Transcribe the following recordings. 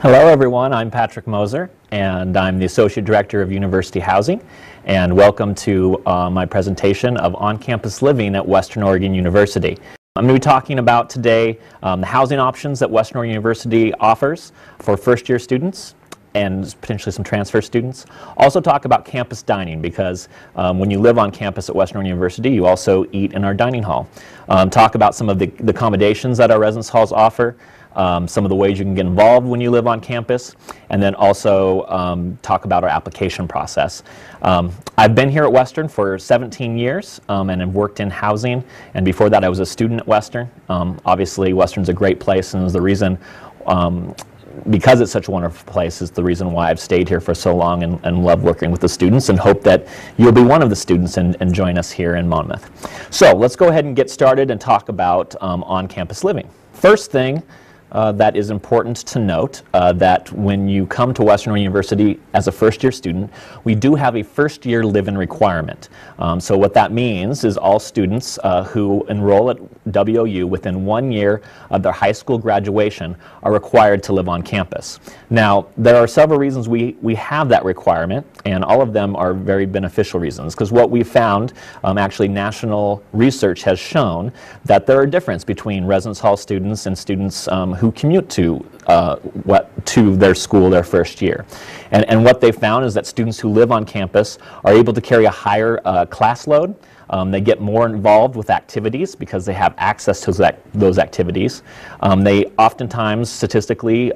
Hello everyone, I'm Patrick Moser and I'm the Associate Director of University Housing, and welcome to my presentation of on-campus living at Western Oregon University. I'm going to be talking about today the housing options that Western Oregon University offers for first-year students and potentially some transfer students. Also talk about campus dining, because when you live on campus at Western Oregon University, you also eat in our dining hall. Talk about some of the accommodations that our residence halls offer, some of the ways you can get involved when you live on campus, and then also talk about our application process. I've been here at Western for 17 years and have worked in housing, and before that I was a student at Western. Obviously Western's a great place, and is the reason, because it's such a wonderful place, is the reason why I've stayed here for so long and love working with the students, and hope that you'll be one of the students and join us here in Monmouth. So let's go ahead and get started and talk about on-campus living. First thing that is important to note, that when you come to Western Oregon University as a first-year student, we do have a first-year live-in requirement. So what that means is all students who enroll at WOU within 1 year of their high school graduation are required to live on campus. Now, there are several reasons we have that requirement, and all of them are very beneficial reasons, because what we found, actually national research has shown that there are differences between residence hall students and students who commute to their school their first year. And what they found is that students who live on campus are able to carry a higher class load. They get more involved with activities because they have access to those activities. They oftentimes statistically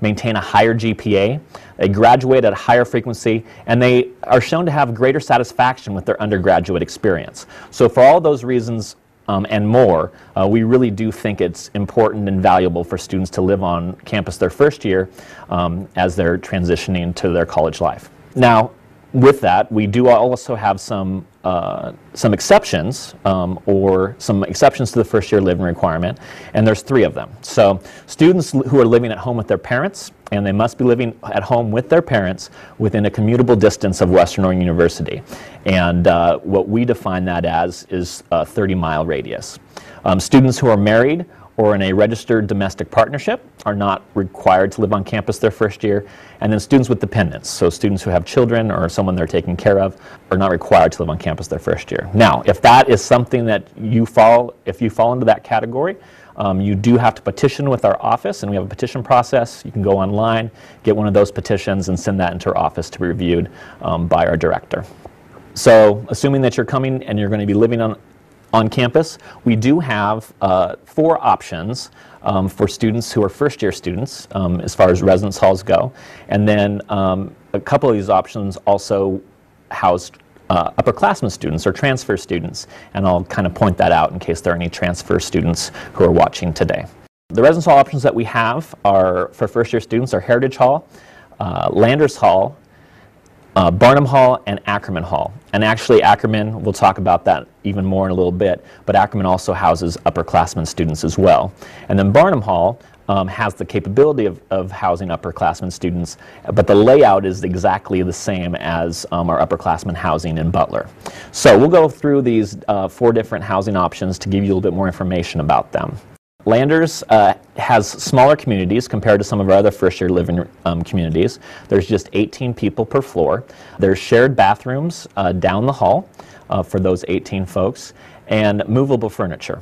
maintain a higher GPA. They graduate at a higher frequency, and they are shown to have greater satisfaction with their undergraduate experience. So for all those reasons and more, we really do think it's important and valuable for students to live on campus their first year as they're transitioning to their college life. Now, with that, we do also have some exceptions, or some exceptions to the first-year living requirement, and there's 3 of them. So students who are living at home with their parents, and they must be living at home with their parents within a commutable distance of Western Oregon University. And what we define that as is a 30-mile radius. Students who are married or in a registered domestic partnership are not required to live on campus their first year. And then students with dependents, so students who have children or someone they're taking care of, are not required to live on campus their first year. Now, if that is something that if you fall into that category, you do have to petition with our office, and we have a petition process. You can go online, get one of those petitions, and send that into our office to be reviewed by our director. So assuming that you're coming and you're going to be living on campus, we do have 4 options for students who are first-year students as far as residence halls go. And then a couple of these options also house upperclassmen students or transfer students, and I'll kind of point that out in case there are any transfer students who are watching today. The residence hall options that we have are for first-year students are Heritage Hall, Landers Hall, Barnum Hall, and Ackerman Hall. And actually Ackerman, we'll talk about that even more in a little bit, but Ackerman also houses upperclassmen students as well. And then Barnum Hall has the capability of housing upperclassmen students, but the layout is exactly the same as our upperclassmen housing in Butler. So we'll go through these 4 different housing options to give you a little bit more information about them. Landers has smaller communities compared to some of our other first-year living communities. There's just 18 people per floor. There's shared bathrooms down the hall for those 18 folks, and movable furniture.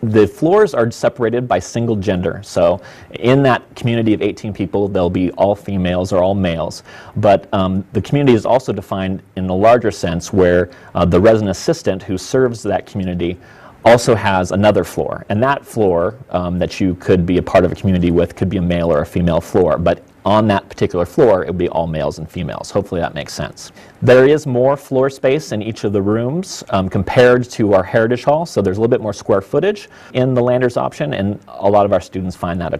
The floors are separated by single gender, so in that community of 18 people, they'll be all females or all males. But the community is also defined in a larger sense, where the resident assistant who serves that community also has another floor, and that floor that you could be a part of a community with could be a male or a female floor, but on that particular floor it would be all males and females. Hopefully that makes sense. There is more floor space in each of the rooms compared to our Heritage Hall, so there's a little bit more square footage in the Landers option, and a lot of our students find that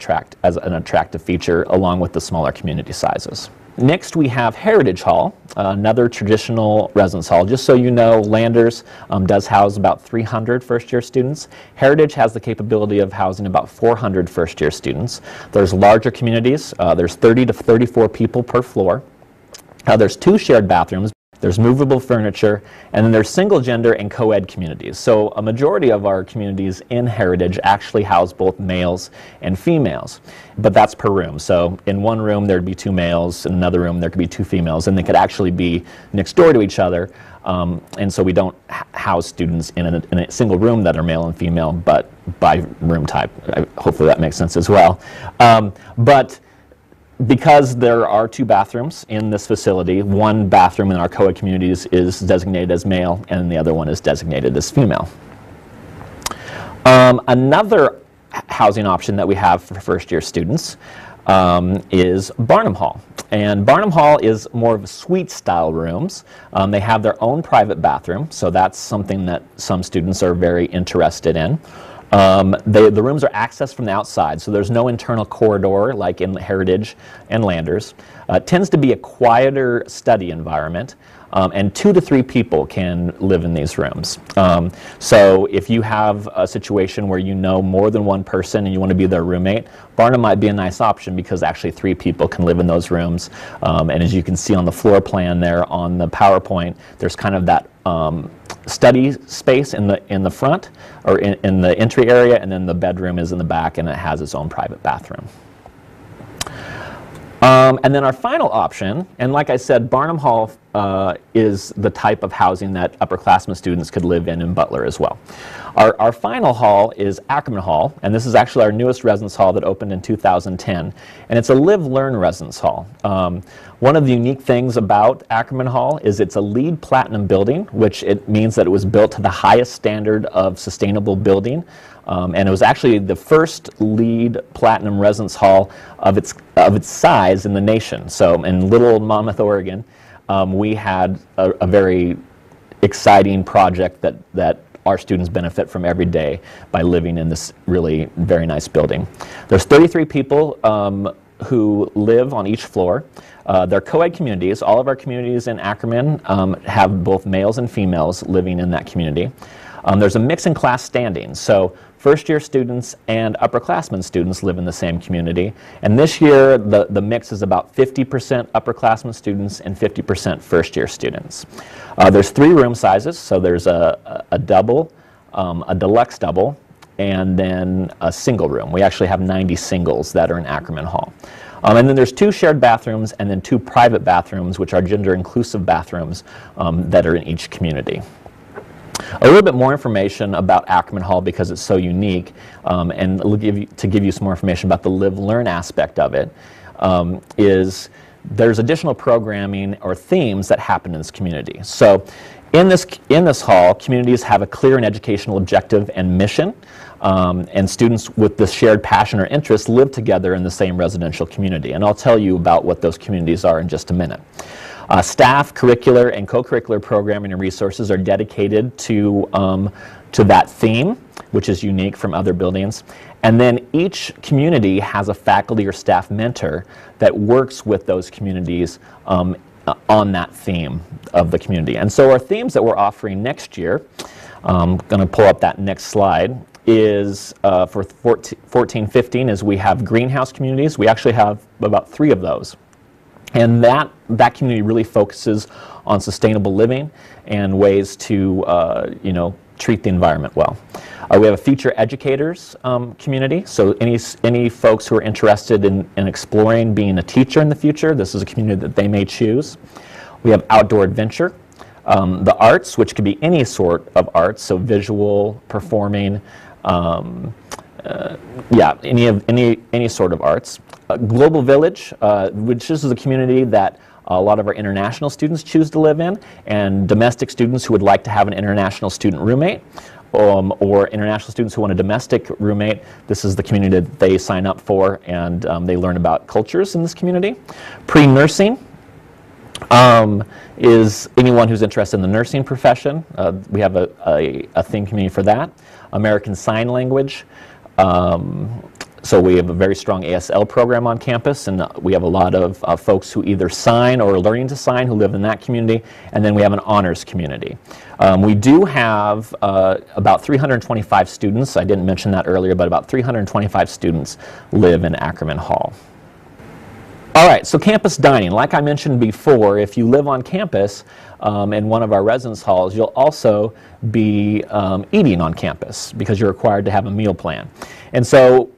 as an attractive feature along with the smaller community sizes. Next, we have Heritage Hall, another traditional residence hall. Just so you know, Landers does house about 300 first-year students. Heritage has the capability of housing about 400 first-year students. There's larger communities. There's 30 to 34 people per floor. There's 2 shared bathrooms. there's movable furniture, and then there's single gender and co-ed communities. So a majority of our communities in Heritage actually house both males and females, but that's per room. So in one room there'd be 2 males, in another room there could be 2 females, and they could actually be next door to each other. And so we don't house students in a single room that are male and female, but by room type. Hopefully that makes sense as well. But because there are 2 bathrooms in this facility, one bathroom in our co-ed communities is designated as male and the other one is designated as female. Another housing option that we have for first-year students is Barnum Hall. And Barnum Hall is more of a suite-style rooms. They have their own private bathroom, so that's something that some students are very interested in. The rooms are accessed from the outside, so there's no internal corridor like in Heritage and Landers. It tends to be a quieter study environment, and 2 to 3 people can live in these rooms. So if you have a situation where you know more than one person and you want to be their roommate, Barnum might be a nice option because actually 3 people can live in those rooms. And as you can see on the floor plan there on the PowerPoint, there's kind of that study space in the front, or in the entry area, and then the bedroom is in the back and it has its own private bathroom. And then our final option, and like I said, Barnum Hall is the type of housing that upperclassmen students could live in Butler as well. Our final hall is Ackerman Hall, and this is actually our newest residence hall that opened in 2010, and it's a live-learn residence hall. One of the unique things about Ackerman Hall is it's a LEED Platinum building, which it means that it was built to the highest standard of sustainable building. And it was actually the first LEED Platinum residence hall of its size in the nation. So in little old Monmouth, Oregon, we had a very exciting project that our students benefit from every day by living in this really very nice building. There's 33 people who live on each floor. They're co-ed communities. All of our communities in Ackerman have both males and females living in that community. There's a mix in class standings, so first-year students and upperclassmen students live in the same community. And this year, the mix is about 50% upperclassmen students and 50% first-year students. There's 3 room sizes, so there's a double, a deluxe double, and then a single room. We actually have 90 singles that are in Ackerman Hall. And then there's 2 shared bathrooms and then 2 private bathrooms, which are gender-inclusive bathrooms that are in each community. A little bit more information about Ackerman Hall because it's so unique, and to give you some more information about the live-learn aspect of it, is there's additional programming or themes that happen in this community. So in this hall, communities have a clear and educational objective and mission, and students with this shared passion or interest live together in the same residential community. And I'll tell you about what those communities are in just a minute. Staff, curricular, and co-curricular programming and resources are dedicated to that theme, which is unique from other buildings. And then each community has a faculty or staff mentor that works with those communities on that theme of the community. And so our themes that we're offering next year, I'm going to pull up that next slide, is for 14-15 is we have greenhouse communities. We actually have about 3 of those. And that community really focuses on sustainable living and ways to treat the environment well. We have a future educators community, so any folks who are interested in exploring being a teacher in the future, this is a community that they may choose. We have outdoor adventure, the arts, which could be any sort of arts, so visual, performing, any sort of arts. Global Village, which is a community that a lot of our international students choose to live in, and domestic students who would like to have an international student roommate, or international students who want a domestic roommate. This is the community that they sign up for, and they learn about cultures in this community. Pre-nursing is anyone who's interested in the nursing profession. We have a theme community for that. American Sign Language. So we have a very strong ASL program on campus, and we have a lot of folks who either sign or are learning to sign who live in that community, and then we have an honors community. We do have about 325 students. I didn't mention that earlier, but about 325 students live in Ackerman Hall. All right, so campus dining. Like I mentioned before, if you live on campus in one of our residence halls, you'll also be eating on campus because you're required to have a meal plan. And so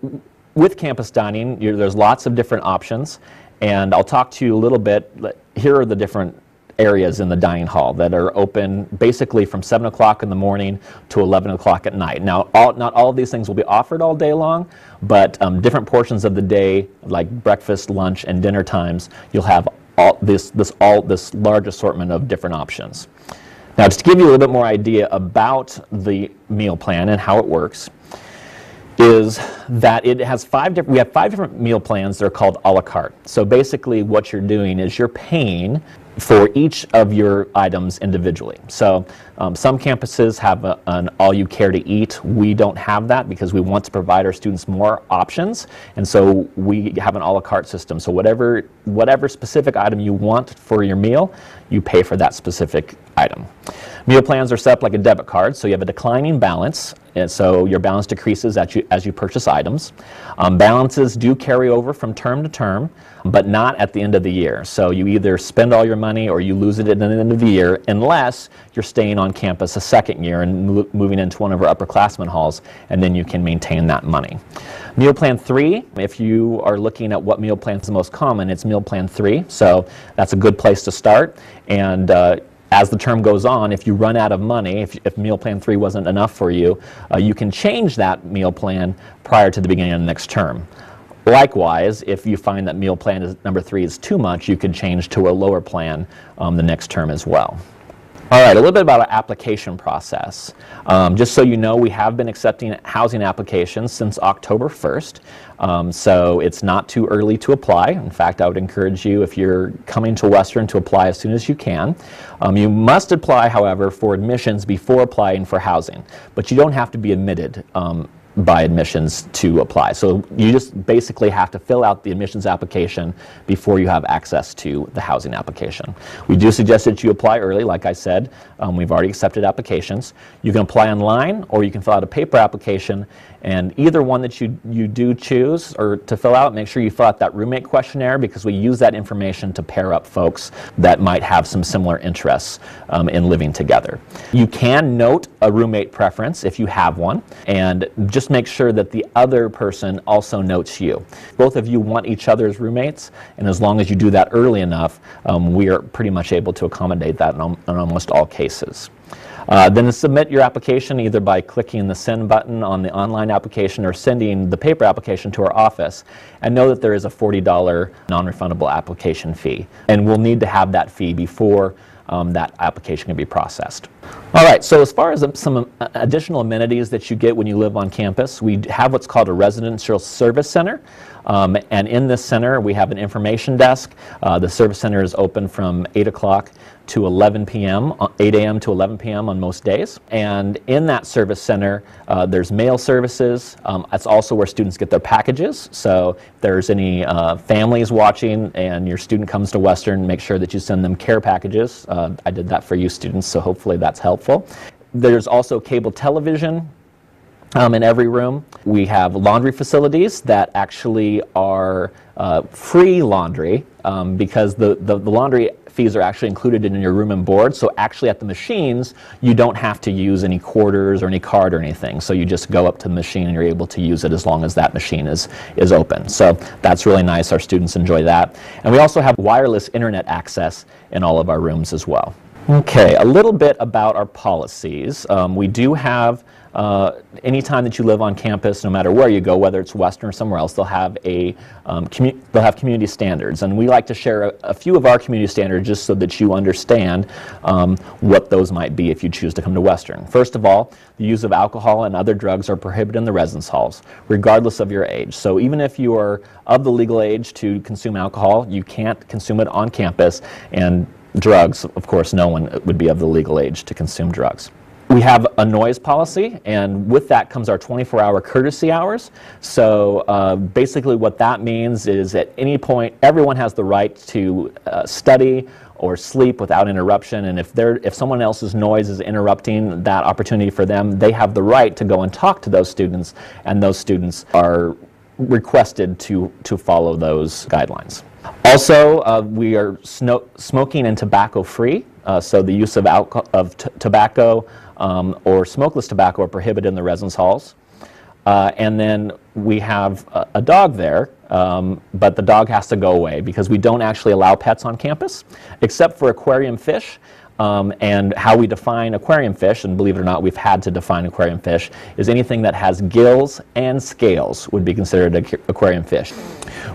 with campus dining, there's lots of different options, and I'll talk to you a little bit. Here are the different areas in the dining hall that are open basically from 7 o'clock in the morning to 11 o'clock at night. Now, not all of these things will be offered all day long, but different portions of the day, like breakfast, lunch, and dinner times, you'll have this large assortment of different options. Now, just to give you a little bit more idea about the meal plan and how it works, is that it has we have 5 different meal plans that are called a la carte. So basically what you're doing is you're paying for each of your items individually. So some campuses have an all-you-care-to-eat. We don't have that because we want to provide our students more options, and so we have an a la carte system. So whatever specific item you want for your meal, you pay for that specific item. Meal plans are set up like a debit card, so you have a declining balance, and so your balance decreases as you purchase items. Balances do carry over from term to term, but not at the end of the year. So you either spend all your money or you lose it at the end of the year, unless you're staying on campus a second year and moving into one of our upperclassmen halls, and then you can maintain that money. Meal Plan 3, if you are looking at what meal plan is the most common, it's Meal Plan 3, so that's a good place to start. And as the term goes on, if you run out of money, if Meal Plan 3 wasn't enough for you, you can change that meal plan prior to the beginning of the next term. Likewise, if you find that meal plan number 3 is too much, you could change to a lower plan the next term as well. All right, a little bit about our application process. Just so you know, we have been accepting housing applications since October 1st, so it's not too early to apply. In fact, I would encourage you, if you're coming to Western, to apply as soon as you can. You must apply, however, for admissions before applying for housing, but you don't have to be admitted by admissions to apply. So you just basically have to fill out the admissions application before you have access to the housing application. We do suggest that you apply early. Like I said, we've already accepted applications. You can apply online, or you can fill out a paper application, and either one that you do choose or to fill out, make sure you fill out that roommate questionnaire, because we use that information to pair up folks that might have some similar interests in living together. You can note a roommate preference if you have one, and just make sure that the other person also notes you. Both of you want each other as roommates, and as long as you do that early enough, we are pretty much able to accommodate that in almost all cases. Then submit your application either by clicking the send button on the online application or sending the paper application to our office, and know that there is a $40 non-refundable application fee, and we'll need to have that fee before that application can be processed. All right, so as far as some additional amenities that you get when you live on campus, we have what's called a residential service center. And in this center, we have an information desk. The service center is open from 8 o'clock to 11 p.m., 8 a.m. to 11 p.m. on most days. And in that service center, there's mail services. That's also where students get their packages. So if there's any families watching and your student comes to Western, make sure that you send them care packages. I did that for you students, so hopefully that's helpful. There's also cable television in every room. We have laundry facilities that actually are free laundry because the laundry fees are actually included in your room and board. So actually at the machines, you don't have to use any quarters or any card or anything. So you just go up to the machine and you're able to use it as long as that machine is open. So that's really nice. Our students enjoy that. And we also have wireless internet access in all of our rooms as well. Okay, a little bit about our policies. We do have, anytime that you live on campus, no matter where you go, whether it's Western or somewhere else, they'll have community standards. And we like to share a few of our community standards just so that you understand what those might be if you choose to come to Western. First of all, the use of alcohol and other drugs are prohibited in the residence halls, regardless of your age. So even if you are of the legal age to consume alcohol, you can't consume it on campus. And drugs, of course, no one would be of the legal age to consume drugs. We have a noise policy, and with that comes our 24-hour courtesy hours. So basically what that means is at any point, everyone has the right to study or sleep without interruption, and if someone else's noise is interrupting that opportunity for them, they have the right to go and talk to those students, and those students are requested to follow those guidelines. Also, we are smoking and tobacco free, so the use of tobacco or smokeless tobacco are prohibited in the residence halls. And then we have a dog there, but the dog has to go away because we don't actually allow pets on campus, except for aquarium fish. And how we define aquarium fish, and believe it or not, we've had to define aquarium fish, is anything that has gills and scales would be considered an aquarium fish.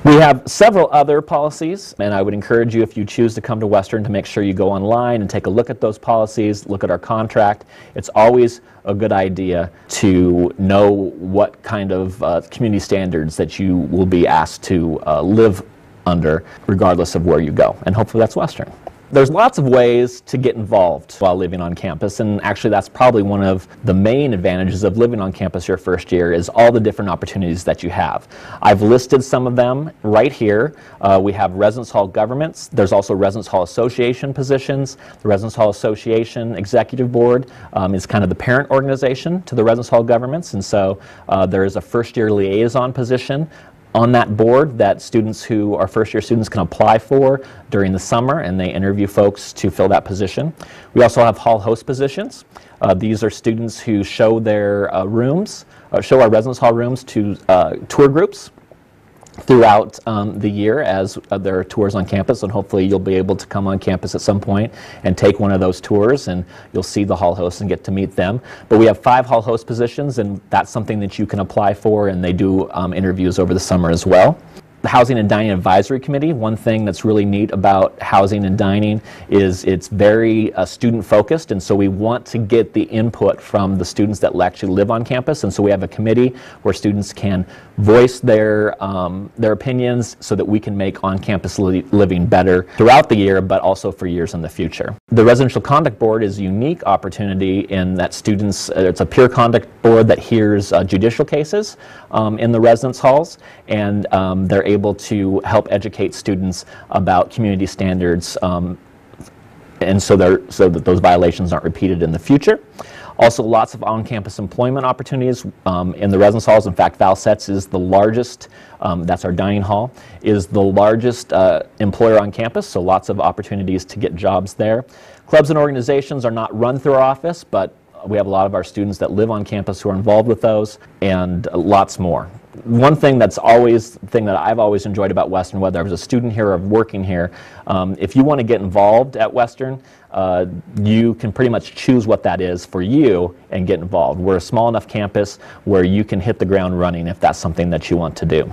We have several other policies, and I would encourage you, if you choose to come to Western, to make sure you go online and take a look at those policies, look at our contract. It's always a good idea to know what kind of community standards that you will be asked to live under, regardless of where you go, and hopefully that's Western. There's lots of ways to get involved while living on campus, and actually that's probably one of the main advantages of living on campus your first year is all the different opportunities that you have. I've listed some of them right here. We have residence hall governments. There's also residence hall association positions. The Residence Hall Association Executive Board is kind of the parent organization to the residence hall governments, and so there is a first year liaison position on that board that students who are first-year students can apply for during the summer, and they interview folks to fill that position. We also have hall host positions. These are students who show their show our residence hall rooms to tour groups throughout the year as there are tours on campus, and hopefully you'll be able to come on campus at some point and take one of those tours, and you'll see the hall hosts and get to meet them. But we have 5 hall host positions, and that's something that you can apply for, and they do interviews over the summer as well. The Housing and Dining Advisory Committee, one thing that's really neat about housing and dining is it's very student focused, and so we want to get the input from the students that actually live on campus, and so we have a committee where students can voice their opinions so that we can make on-campus living better throughout the year, but also for years in the future. The Residential Conduct Board is a unique opportunity in that students, it's a peer conduct board that hears judicial cases in the residence halls, and they're able to help educate students about community standards, and so that those violations aren't repeated in the future. Also, lots of on-campus employment opportunities in the residence halls. In fact, Valset's is the largest, that's our dining hall, is the largest employer on campus, so lots of opportunities to get jobs there. Clubs and organizations are not run through our office, but we have a lot of our students that live on campus who are involved with those, and lots more. One thing that I've always enjoyed about Western, whether I was a student here or working here, if you want to get involved at Western, you can pretty much choose what that is for you and get involved. We're a small enough campus where you can hit the ground running if that's something that you want to do.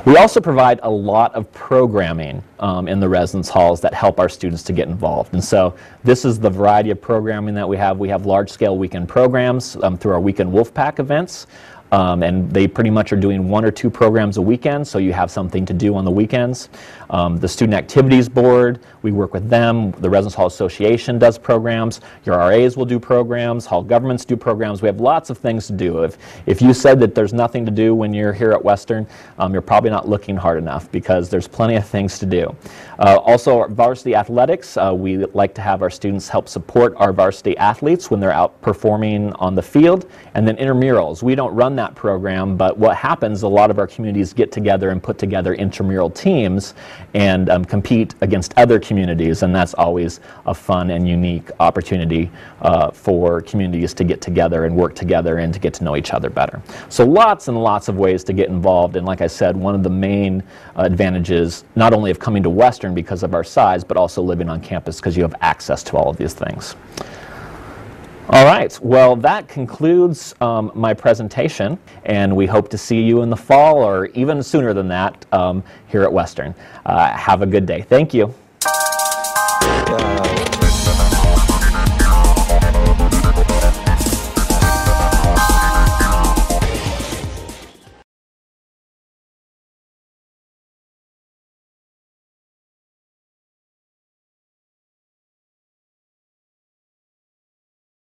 We also provide a lot of programming in the residence halls that help our students to get involved. And so this is the variety of programming that we have. We have large-scale weekend programs through our weekend Wolfpack events. And they pretty much are doing 1 or 2 programs a weekend, so you have something to do on the weekends. The Student Activities Board, we work with them. The Residence Hall Association does programs. Your RAs will do programs. Hall governments do programs. We have lots of things to do. If you said that there's nothing to do when you're here at Western, you're probably not looking hard enough, because there's plenty of things to do. Also, our varsity athletics, we like to have our students help support our varsity athletes when they're out performing on the field. And then intramurals, we don't run that program, but what happens, a lot of our communities get together and put together intramural teams and compete against other communities, and that's always a fun and unique opportunity for communities to get together and work together and to get to know each other better. So lots and lots of ways to get involved, and like I said, one of the main advantages not only of coming to Western because of our size, but also living on campus because you have access to all of these things. All right, well, that concludes my presentation, and we hope to see you in the fall or even sooner than that here at Western. Have a good day. Thank you.